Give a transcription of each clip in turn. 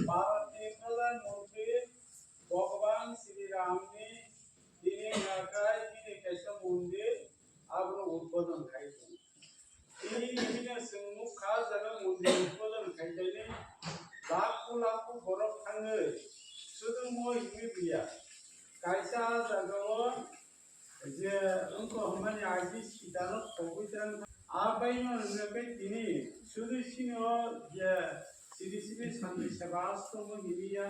भारतनि प्रधानमंत्री भगवान श्री रामनि दिनै नागाय दिनै कैसे मंदिर आग्रो उद्बोधन खायदों दिनै जोंनु खा जागा मंदिर उद्बोधन खायदोंनि लाखो बरफ थाङो सुदुमो हिमि गैया कैसा जागाव जे उनको हमारे आजी सीतानो पवित्रन आबाइनो नके दिनै सुदुसिनो जे सिरिसिरि साननि सेवा आश्रम हिरिया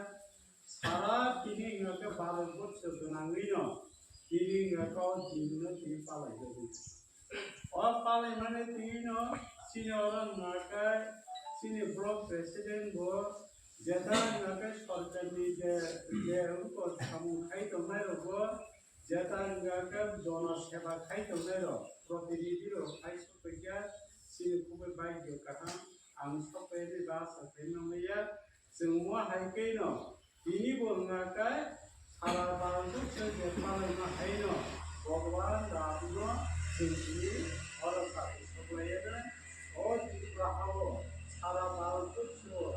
सारा दिनै नके भारत वर्ष गोनाङैनो दिनै नके दिनो दिनै पालायदों पालाय माने दिनो सिनियर नके सिनि ब्लक प्रेसिडेंट बो जेता नके सरकारनि जे उनको सामुखाय दंनाय रबो जेता नके जन सेवा खाय दंनाय र प्रतिनिधि र खायसो फैया सिनि खुबै बायदि काहा आं सफैनि बास फैनोमैया जोंमो हायकेनो दिनि बोरनाकाय सारा भारतखौ जों पालायनो हायनो भगवान रामनो जोंनि अरसा सफैनो ओ दिब्राहाव सारा भारतखौ जों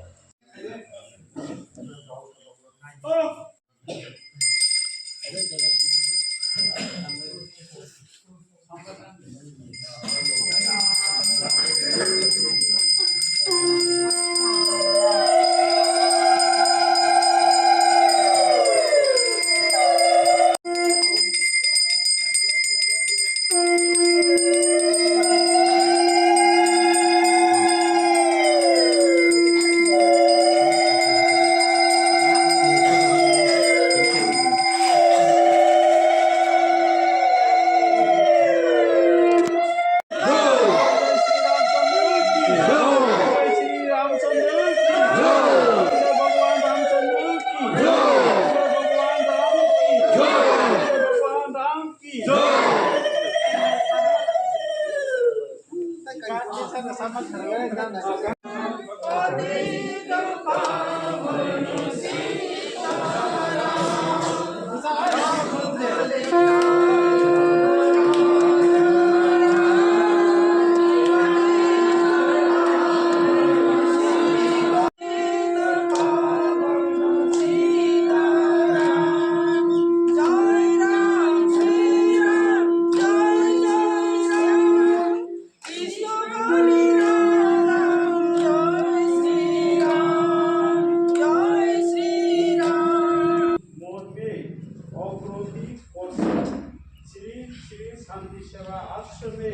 शांति सेवा आश्रमे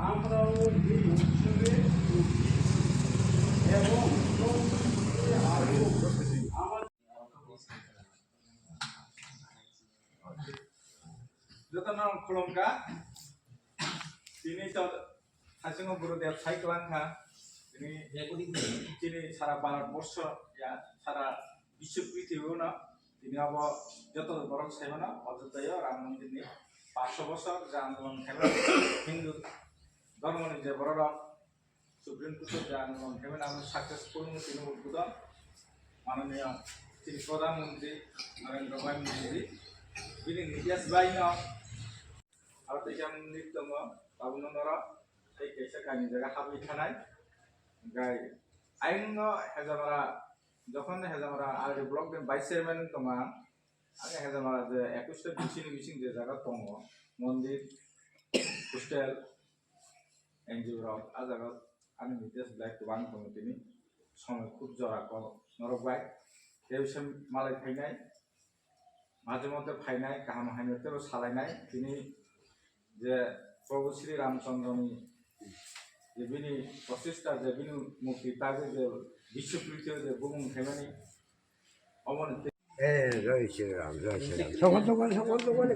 আমরাও এই উৎসবে এবং আরো যতন খুলমকা তিনি তো হাসিং গুরুদেব সাইক্লাংকা তিনি সারা ভারতবর্ষ সারা বিশ্ব পৃথিবীও না তিনি আব যত বড় সাইবনা অযোধ্যায় রাম মন্দির 500 বছর যে আন্দোলন খেলে হিন্দু ধর্মনি যে বড় সুপ্রিম কোর্টের যে আন্দোলন খেলে আমরা সাকসেসফুল তিনি উদ্বোধন মাননীয় তিনি প্রধানমন্ত্রী নরেন্দ্র ভাই মোদী তিনি নির্দেশ বাইন আর তৈরি মন্দির দম বাবুনর এই কেসে গানি জায়গা হাবি থানায় গাই আইন হেজামারা যখন হেজামারা আর ব্লক ভাইস চেয়ারম্যান দমা आगे हेजामारा जे 21 बिसिनि बिसिं जे जागा दङ मन्दिर हस्टेल एनजिओ आ जागा आनि नितेश ब्लैक गोबां दङ दिनै समय खुब जराखौ नरबाय बेवसम मालाय फैनाय माजे मते फैनाय गाहाम हायनतेबो सालायनाय दिनै जे प्रभु श्री रामचंद्रनि जे बिनि प्रचेष्टा जे बिनि मुक्ति तागे जे विश्व पृथ्वी जे बुहुम थैमानि अमन जय श्री राम जय श्री राम সকল করেন